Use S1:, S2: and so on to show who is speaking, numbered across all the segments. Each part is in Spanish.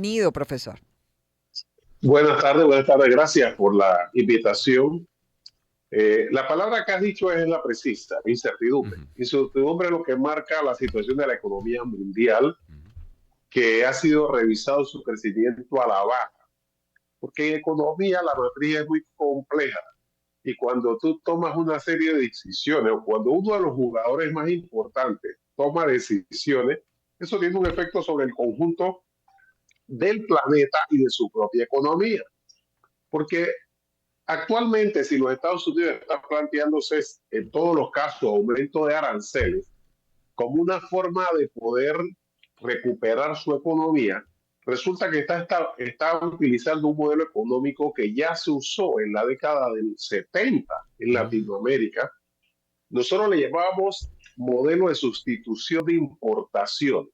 S1: Bienvenido, profesor.
S2: Buenas tardes, gracias por la invitación. La palabra que has dicho es la precisa, incertidumbre.
S3: Ujú,
S2: Incertidumbre es lo que marca la situación de la economía mundial,
S3: ujú,
S2: que ha sido revisado su crecimiento a la baja, porque en economía la matriz es muy compleja y cuando tú tomas una serie de decisiones o cuando uno de los jugadores más importantes toma decisiones, eso tiene un efecto sobre el conjunto del planeta y de su propia economía. Porque actualmente, si los Estados Unidos están planteándose en todos los casos aumento de aranceles como una forma de poder recuperar su economía, resulta que está utilizando un modelo económico que ya se usó en la década del 70 en
S3: ujú,
S2: Latinoamérica. Nosotros le llamábamos modelo de sustitución de importación.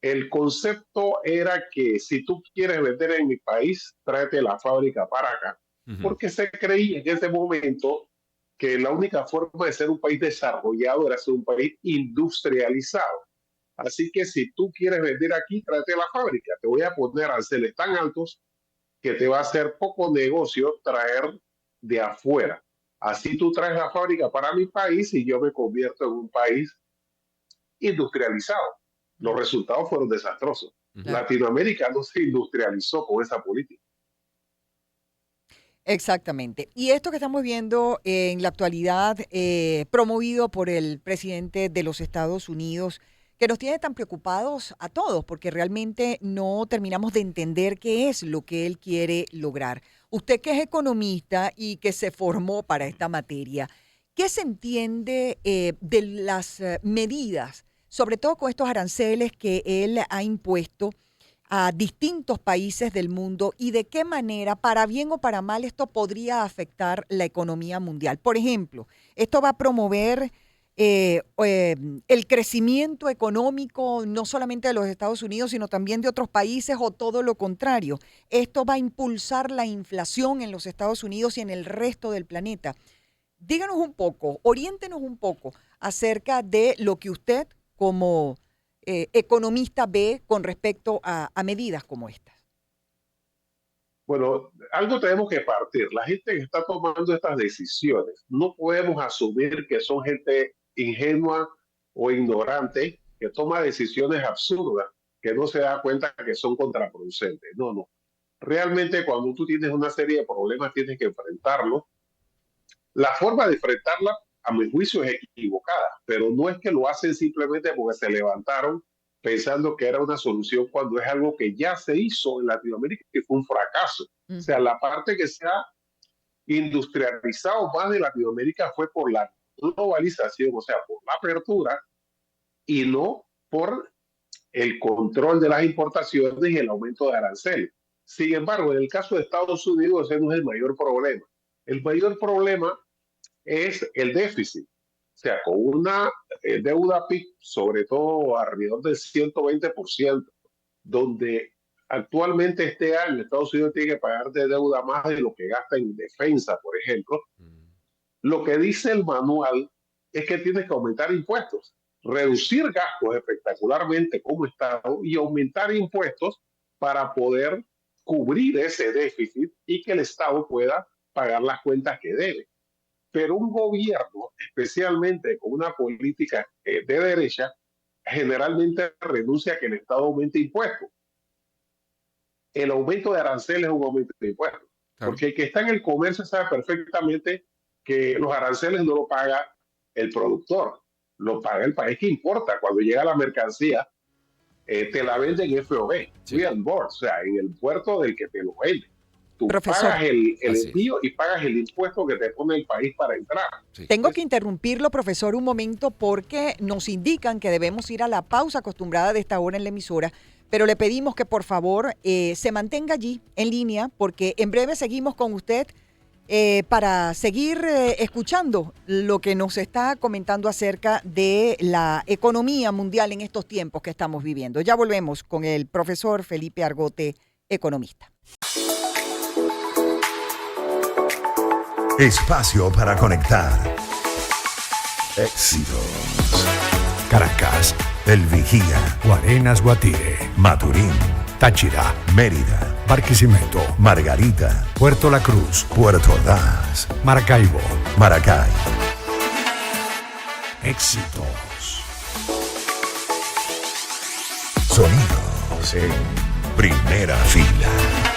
S2: El concepto era que si tú quieres vender en mi país, tráete la fábrica para acá,
S3: ujú.
S2: porque se creía en ese momento que la única forma de ser un país desarrollado era ser un país industrializado. Así que si tú quieres vender aquí, tráete la fábrica. Te voy a poner aranceles tan altos que te va a hacer poco negocio traer de afuera. Así tú traes la fábrica para mi país y yo me convierto en un país industrializado. Los
S1: Mm,
S2: resultados fueron desastrosos.
S3: Ujú.
S1: claro.
S2: Latinoamérica no se industrializó con esa política.
S1: Exactamente. Y esto que estamos viendo en la actualidad, promovido por el presidente de los Estados Unidos, que nos tiene tan preocupados a todos, porque realmente no terminamos de entender qué es lo que él quiere lograr. Usted que es economista y que se formó para esta materia, ¿qué se entiende de las medidas, sobre todo con estos aranceles que él ha impuesto a distintos países del mundo y de qué manera, para bien o para mal, esto podría afectar la economía mundial? Por ejemplo, esto va a promover el crecimiento económico no solamente de los Estados Unidos, sino también de otros países o todo lo contrario. Esto va a impulsar la inflación en los Estados Unidos y en el resto del planeta. Díganos un poco, oriéntenos un poco acerca de lo que usted como economista ve con respecto a medidas como estas.
S2: Bueno, algo tenemos que partir. La gente que está tomando estas decisiones, no podemos asumir que son gente ingenua o ignorante que toma decisiones absurdas, que no se da cuenta que son contraproducentes. No, no. Realmente cuando tú tienes una serie de problemas tienes que enfrentarlos. La forma de enfrentarla, a mi juicio, es equivocada, pero no es que lo hacen simplemente porque se levantaron pensando que era una solución cuando es algo que ya se hizo en Latinoamérica y fue un fracaso. O sea,
S1: Ujú.
S2: la parte que se ha industrializado más de Latinoamérica fue por la globalización, o sea, por la apertura y no por el control de las importaciones y el aumento de aranceles. Sin embargo, en el caso de Estados Unidos, ese no es el mayor problema. El mayor problema es el déficit. O sea, con una deuda PIB, sobre todo alrededor del 120%, donde actualmente este año Estados Unidos tiene que pagar de deuda más de lo que gasta en defensa, por ejemplo. Lo que dice el manual es que tienes que aumentar impuestos, reducir gastos espectacularmente como Estado y aumentar impuestos para poder cubrir ese déficit y que el Estado pueda pagar las cuentas que debe. Pero un gobierno, especialmente con una política de derecha, generalmente renuncia a que el Estado aumente impuestos. El aumento de aranceles es un aumento de impuestos,
S3: Claro.
S2: porque el que está en el comercio sabe perfectamente que los aranceles no lo paga el productor, lo paga el país que importa. Cuando llega la mercancía, te la venden FOB,
S3: Sí,
S2: free on board, o sea, en el puerto del que te lo vende. Tú
S1: Profesor,
S2: pagas el
S3: así es.
S2: envío y pagas el impuesto que te pone el país para entrar.
S3: Sí.
S1: tengo que interrumpirlo, profesor, un momento porque nos indican que debemos ir a la pausa acostumbrada de esta hora en la emisora, pero le pedimos que por favor se mantenga allí en línea porque en breve seguimos con usted para seguir escuchando lo que nos está comentando acerca de la economía mundial en estos tiempos que estamos viviendo. Ya volvemos con el profesor Felipe Argote, economista.
S4: Espacio para conectar. Éxitos. Caracas, El Vigía,
S5: Guarenas Guatire,
S4: Maturín, Táchira, Mérida, Barquisimeto, Margarita, Puerto La Cruz, Puerto Ordaz, Maracaibo, Maracay. Éxitos. Sonidos en primera fila.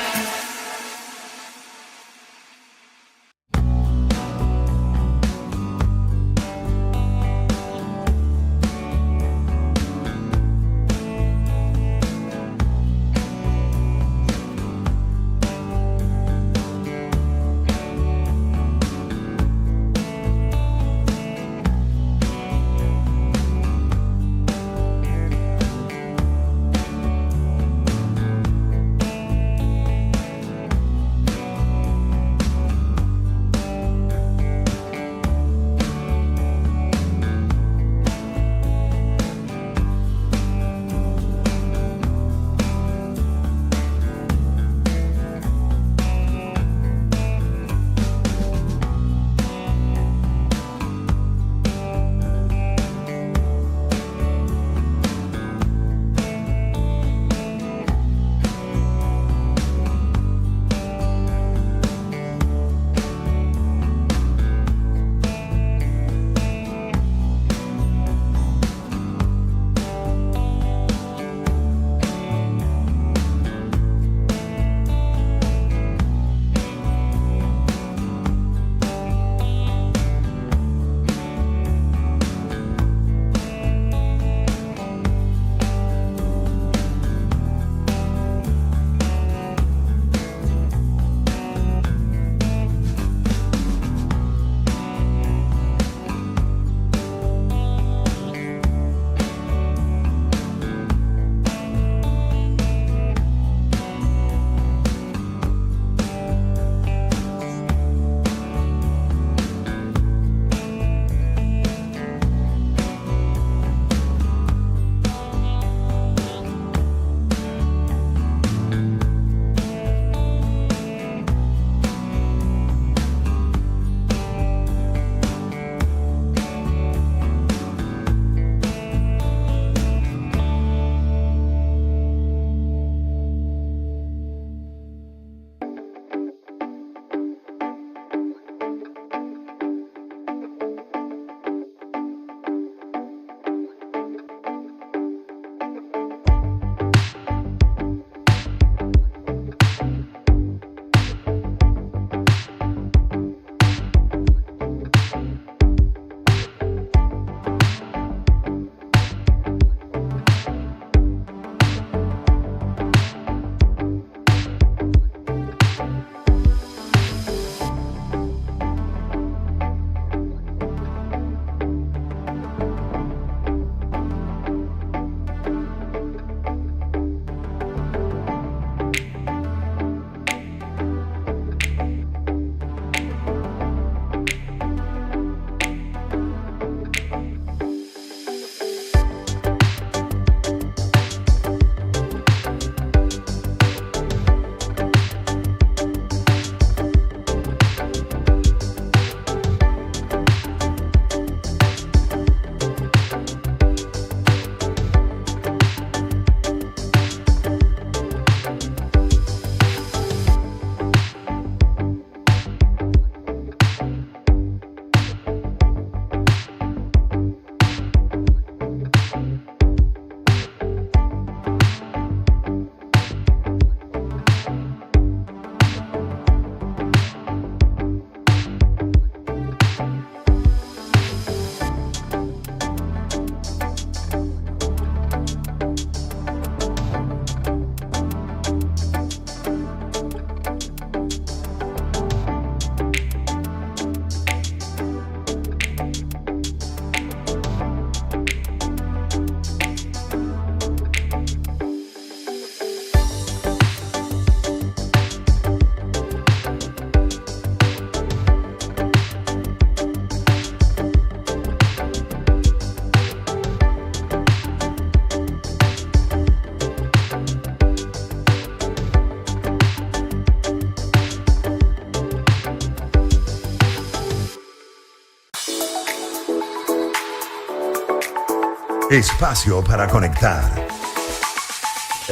S4: Espacio para conectar.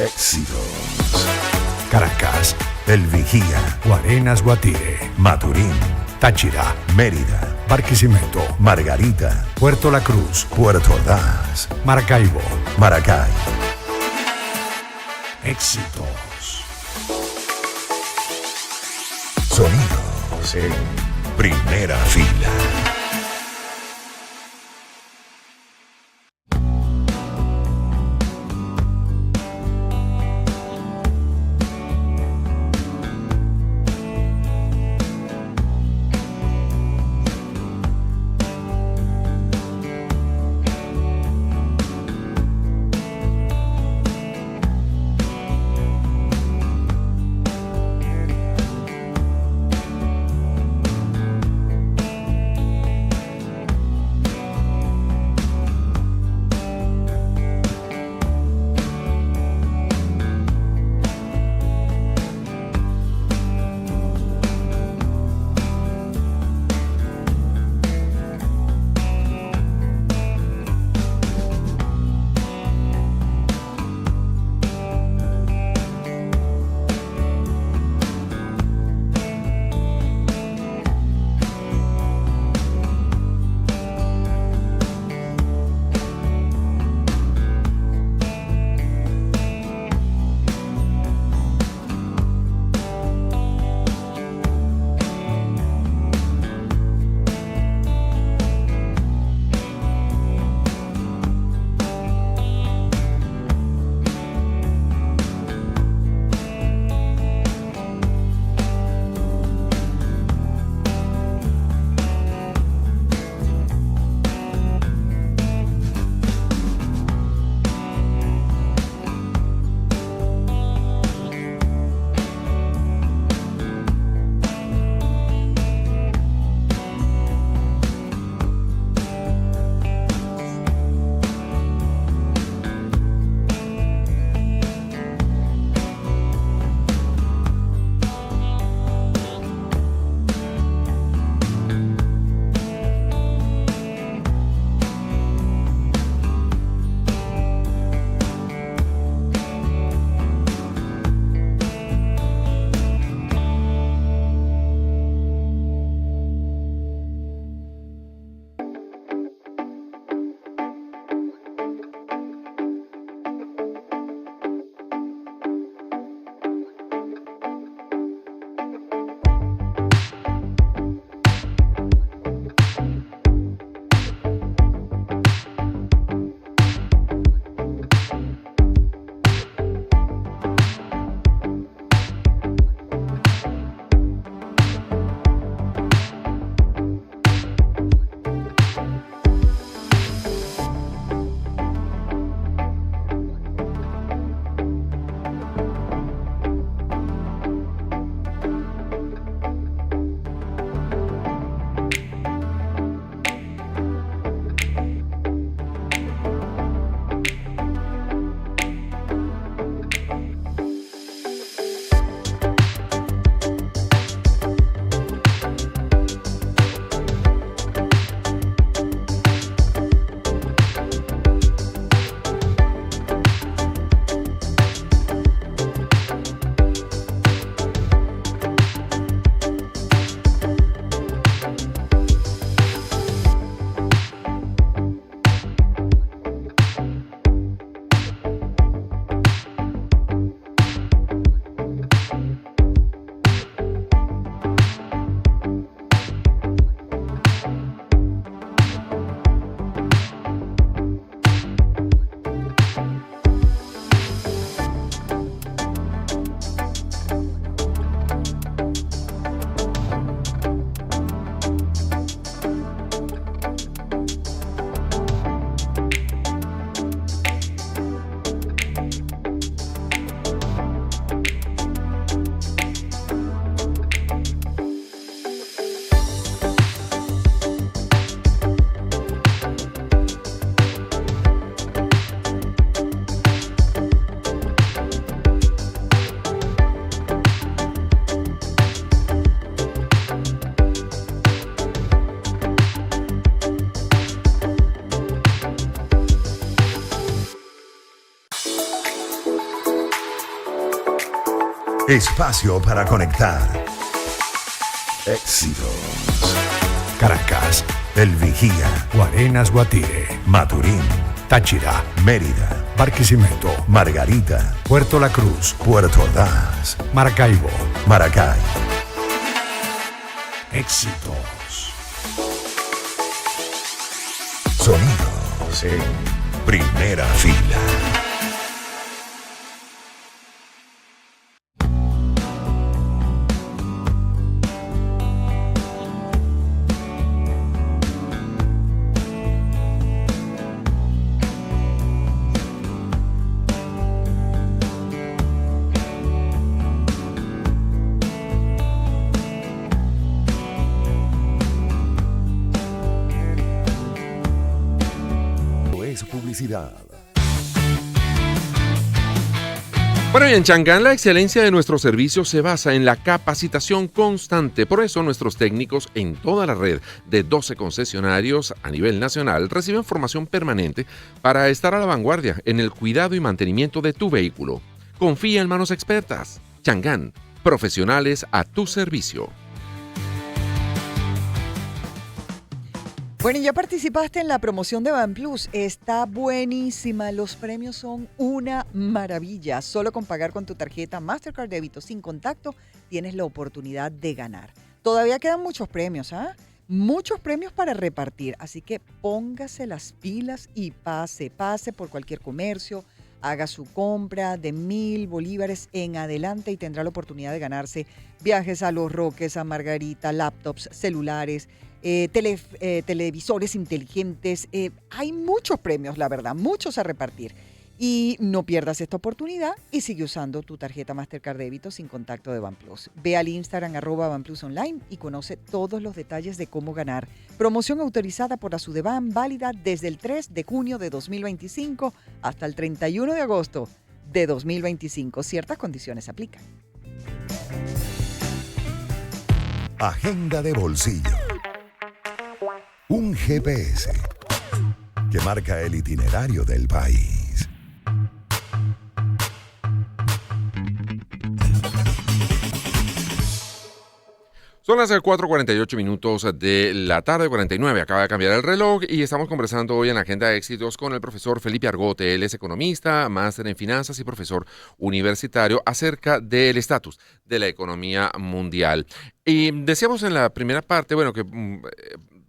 S4: Éxitos. Caracas, El Vigía, Guarenas, Guatire, Maturín, Táchira, Mérida, Barquisimeto, Margarita, Puerto La Cruz, Puerto Ordaz, Maracaibo, Maracay. Éxitos. Sonidos en primera fila. Espacio para conectar. Éxitos. Caracas, El Vigía, Guarenas, Guatire, Maturín, Táchira, Mérida, Barquisimeto, Margarita, Puerto La Cruz, Puerto Ordaz, Maracaibo, Maracay. Éxitos. Sonidos en primera fila. Publicidad.
S3: Bueno, y en Changán la excelencia de nuestro servicio se basa en la capacitación constante. Por eso nuestros técnicos en toda la red de 12 concesionarios a nivel nacional reciben formación permanente para estar a la vanguardia en el cuidado y mantenimiento de tu vehículo. Confía en manos expertas. Changán, profesionales a tu servicio.
S1: Bueno, ya participaste en la promoción de BanPlus. Está buenísima. Los premios son una maravilla. Solo con pagar con tu tarjeta Mastercard Débito sin contacto tienes la oportunidad de ganar. Todavía quedan muchos premios, ¿ah? Muchos premios para repartir. Así que póngase las pilas y pase por cualquier comercio. Haga su compra de 1,000 bolívares en adelante y tendrá la oportunidad de ganarse viajes a Los Roques, a Margarita, laptops, celulares, televisores inteligentes. Hay muchos premios, la verdad, muchos a repartir. Y no pierdas esta oportunidad y sigue usando tu tarjeta Mastercard Débito sin contacto de BanPlus. Ve al Instagram @BanPlusOnline y conoce todos los detalles de cómo ganar. Promoción autorizada por la Sudeban, válida desde el 3 de junio de 2025 hasta el 31 de agosto de 2025. Ciertas condiciones aplican.
S4: Agenda de bolsillo. Un GPS que marca el itinerario del país.
S3: Son las 4:48 minutos de la tarde, 49. Acaba de cambiar el reloj y estamos conversando hoy en Agenda de Éxitos con el profesor Felipe Argote. Él es economista, máster en finanzas y profesor universitario acerca del estatus de la economía mundial. Y decíamos en la primera parte, bueno, que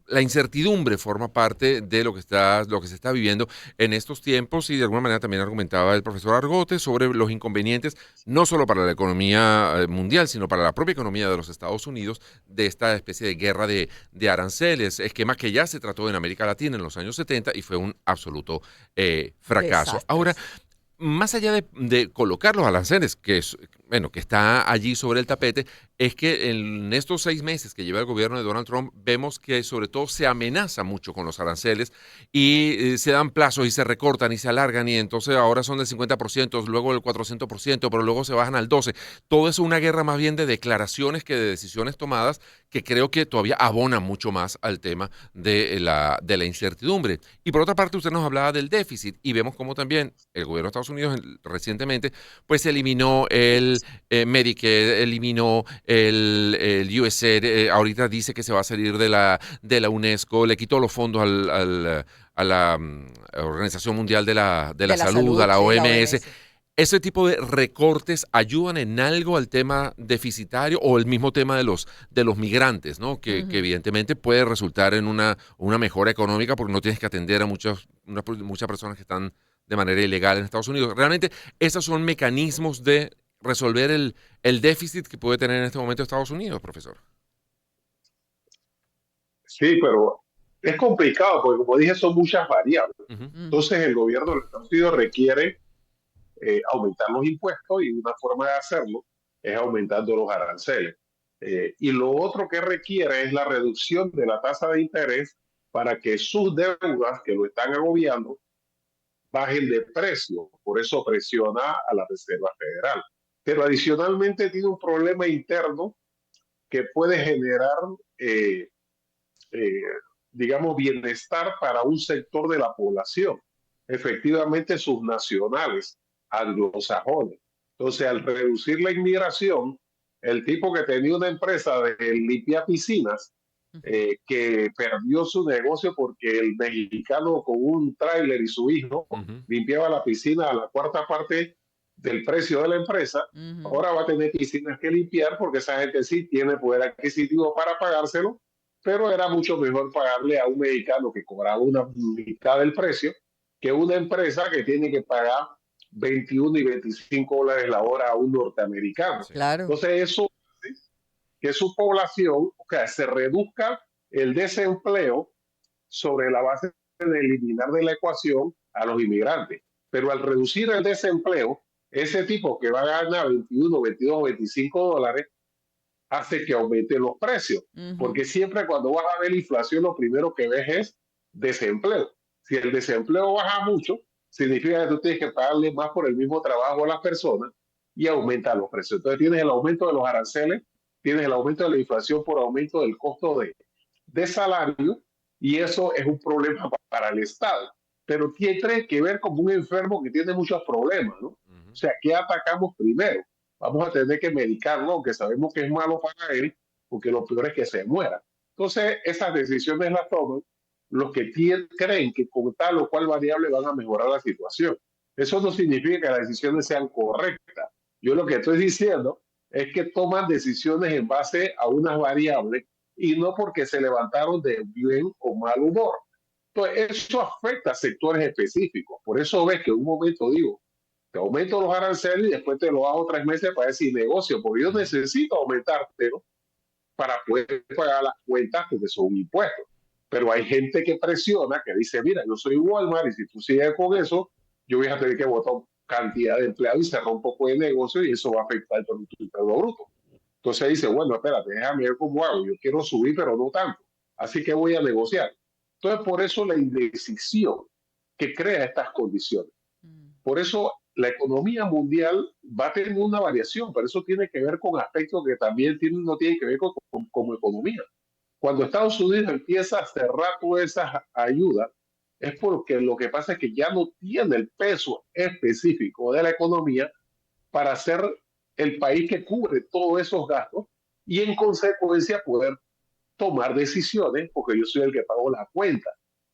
S3: la incertidumbre forma parte de lo que se está viviendo en estos tiempos y de alguna manera también argumentaba el profesor Argote sobre los inconvenientes, no solo para la economía mundial, sino para la propia economía de los Estados Unidos, de esta especie de guerra de aranceles, esquema que ya se trató en América Latina en los años 70 y fue un absoluto fracaso.
S1: Desastres.
S3: Ahora, más allá de colocar los aranceles, que está allí sobre el tapete, es que en estos 6 meses que lleva el gobierno de Donald Trump, vemos que sobre todo se amenaza mucho con los aranceles y se dan plazos y se recortan y se alargan y entonces ahora son del 50%, luego del 400%, pero luego se bajan al 12%. Todo es una guerra más bien de declaraciones que de decisiones tomadas que creo que todavía abona mucho más al tema de la incertidumbre. Y por otra parte, usted nos hablaba del déficit y vemos cómo también el gobierno de Estados Unidos recientemente pues eliminó el Medicare, eliminó el USAID, ahorita dice que se va a salir de la UNESCO, le quitó los fondos a la Organización Mundial de la Salud, a la OMS. ¿Ese tipo de recortes ayudan en algo al tema deficitario o el mismo tema de los migrantes, ¿no? Que evidentemente puede resultar en una mejora económica porque no tienes que atender a muchas personas que están de manera ilegal en Estados Unidos? Realmente, esos son mecanismos de resolver el déficit que puede tener en este momento Estados Unidos, profesor.
S2: Sí, pero es complicado porque, como dije, son muchas variables.
S3: Uh-huh.
S2: Entonces, el gobierno de Estados Unidos requiere aumentar los impuestos y una forma de hacerlo es aumentando los aranceles. Y lo otro que requiere es la reducción de la tasa de interés para que sus deudas que lo están agobiando bajen de precio. Por eso presiona a la Reserva Federal. Pero adicionalmente tiene un problema interno que puede generar, digamos, bienestar para un sector de la población. Efectivamente, sus nacionales anglosajones. Entonces, al reducir la inmigración, el tipo que tenía una empresa de limpiar piscinas, que perdió su negocio porque el mexicano con un tráiler y su hijo limpiaba la piscina a la cuarta parte del precio de la empresa, ahora va a tener piscinas que limpiar porque esa gente sí tiene poder adquisitivo para pagárselo, pero era mucho mejor pagarle a un mexicano que cobraba una mitad del precio que una empresa que tiene que pagar 21 y 25 dólares la hora a un norteamericano.
S1: Claro.
S2: Entonces eso hace que su población, o sea, se reduzca el desempleo sobre la base de eliminar de la ecuación a los inmigrantes. Pero al reducir el desempleo, ese tipo que va a ganar 21, 22, 25 dólares, hace que aumenten los precios. Porque siempre cuando vas a ver la inflación, lo primero que ves es desempleo. Si el desempleo baja mucho, significa que tú tienes que pagarle más por el mismo trabajo a las personas y aumenta los precios. Entonces tienes el aumento de los aranceles, tienes el aumento de la inflación por aumento del costo de salario, y eso es un problema para el Estado. Pero tiene que ver como un enfermo que tiene muchos problemas, ¿no? O sea, ¿qué atacamos primero? Vamos a tener que medicarlo, aunque sabemos que es malo para él, porque lo peor es que se muera. Entonces, esas decisiones las toman los que creen que con tal o cual variable van a mejorar la situación. Eso no significa que las decisiones sean correctas. Yo lo que estoy diciendo es que toman decisiones en base a unas variables y no porque se levantaron de bien o mal humor. Entonces, eso afecta a sectores específicos. Por eso ves que en un momento digo, te aumento los aranceles y después te lo bajo 3 meses para ver si negocio, porque yo necesito aumentártelo para poder pagar las cuentas porque son impuestos. Pero hay gente que presiona, que dice, mira, yo soy Walmart y si tú sigues con eso, yo voy a tener que votar cantidad de empleados y cerrar un poco de negocio y eso va a afectar el Producto Interno Bruto. Entonces dice, bueno, espérate, déjame ver cómo hago. Yo quiero subir, pero no tanto. Así que voy a negociar. Entonces, por eso la indecisión que crea estas condiciones. Por eso la economía mundial va a tener una variación, pero eso tiene que ver con aspectos que también no tienen que ver con economía. Cuando Estados Unidos empieza a cerrar todas esas ayudas, es porque lo que pasa es que ya no tiene el peso específico de la economía para ser el país que cubre todos esos gastos y en consecuencia poder tomar decisiones, porque yo soy el que pago la cuenta.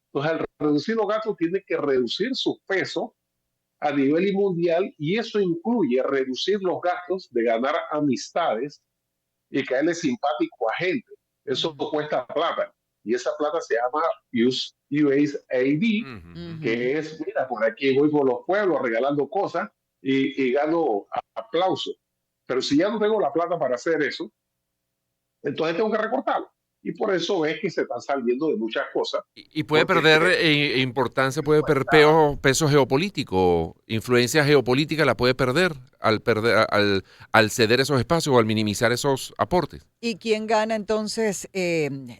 S2: Entonces, al reducir los gastos, tiene que reducir su peso a nivel mundial, y eso incluye reducir los gastos de ganar amistades y caerle simpático a gente. Eso cuesta plata, y esa plata se llama USAID, que es, mira, por aquí voy por los pueblos regalando cosas y gano aplausos. Pero si ya no tengo la plata para hacer eso, entonces tengo que recortarlo. Y por eso es que se están saliendo de muchas cosas.
S3: Y puede perder importancia, puede perder peso geopolítico, influencia geopolítica la puede perder al ceder esos espacios o al minimizar esos aportes.
S1: ¿Y quién gana entonces,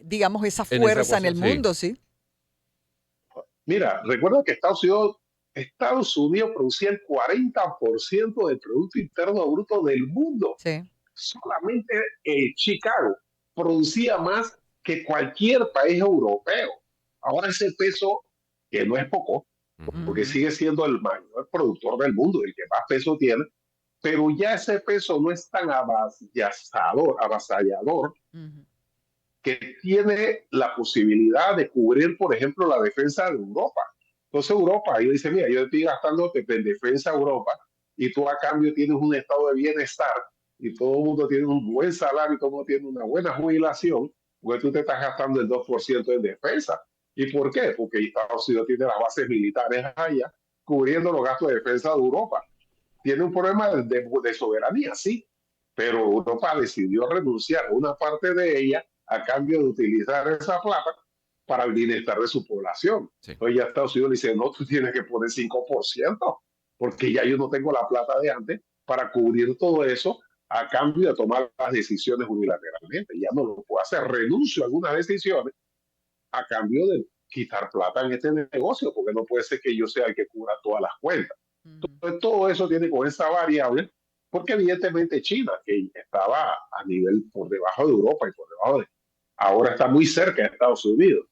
S1: digamos, esa fuerza en el mundo, sí?
S2: Mira, recuerda que Estados Unidos producía el 40% del Producto Interno Bruto del mundo.
S1: Sí.
S2: Solamente Chicago producía más que cualquier país europeo. Ahora ese peso, que no es poco, porque sigue siendo el mayor productor del mundo, el que más peso tiene, pero ya ese peso no es tan avasallador, que tiene la posibilidad de cubrir, por ejemplo, la defensa de Europa. Entonces Europa, yo dice, mira, yo estoy gastando en defensa de Europa y tú a cambio tienes un estado de bienestar y todo el mundo tiene un buen salario y todo el mundo tiene una buena jubilación, porque tú te estás gastando el 2% en defensa. ¿Y por qué? Porque Estados Unidos tiene las bases militares allá cubriendo los gastos de defensa de Europa. Tiene un problema de soberanía, sí, pero Europa decidió renunciar a una parte de ella a cambio de utilizar esa plata para el bienestar de su población. Sí. Entonces ya Estados Unidos dice, no, tú tienes que poner 5%, porque ya yo no tengo la plata de antes para cubrir todo eso a cambio de tomar las decisiones unilateralmente. Ya no lo puedo hacer, renuncio a algunas decisiones a cambio de quitar plata en este negocio, porque no puede ser que yo sea el que cubra todas las cuentas. Entonces todo eso tiene con esa variable, porque evidentemente China, que estaba a nivel por debajo de Europa y por debajo ahora está muy cerca de Estados Unidos.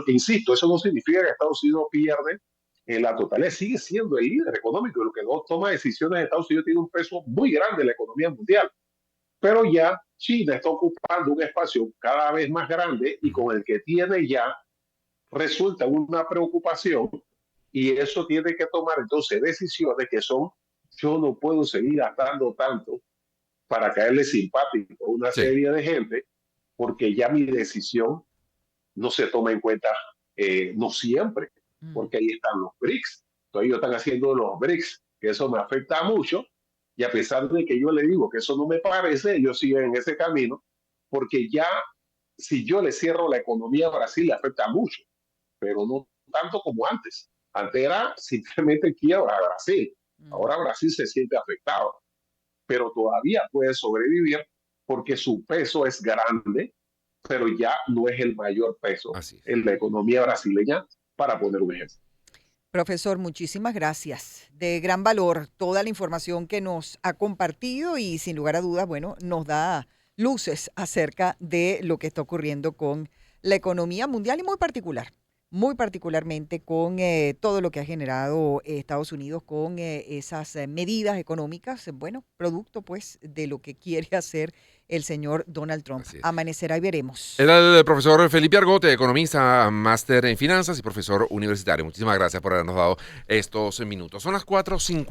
S2: Insisto, eso no significa que Estados Unidos pierde en la totalidad sigue siendo el líder económico. Lo que no toma decisiones en Estados Unidos tiene un peso muy grande en la economía mundial. Pero ya China está ocupando un espacio cada vez más grande y con el que tiene ya resulta una preocupación y eso tiene que tomar entonces decisiones que son, yo no puedo seguir gastando tanto para caerle simpático a una
S3: Sí.
S2: serie de gente porque ya mi decisión no se toma en cuenta, no siempre, porque ahí están los BRICS. Entonces ellos están haciendo los BRICS, que eso me afecta mucho, y a pesar de que yo le digo que eso no me parece, ellos siguen en ese camino, porque ya si yo le cierro la economía a Brasil, le afecta mucho, pero no tanto como antes. Antes era simplemente quiebra a Brasil. Ahora Brasil se siente afectado, pero todavía puede sobrevivir porque su peso es grande, pero ya no es el mayor peso en la economía brasileña, para poner un ejemplo.
S1: Profesor, muchísimas gracias. De gran valor toda la información que nos ha compartido y sin lugar a dudas, bueno, nos da luces acerca de lo que está ocurriendo con la economía mundial y muy particularmente con todo lo que ha generado Estados Unidos con esas medidas económicas, bueno, producto pues de lo que quiere hacer el señor Donald Trump. Amanecerá y veremos.
S3: Era el profesor Felipe Argote, economista, máster en finanzas y profesor universitario. Muchísimas gracias por habernos dado estos minutos. Son las 4:50.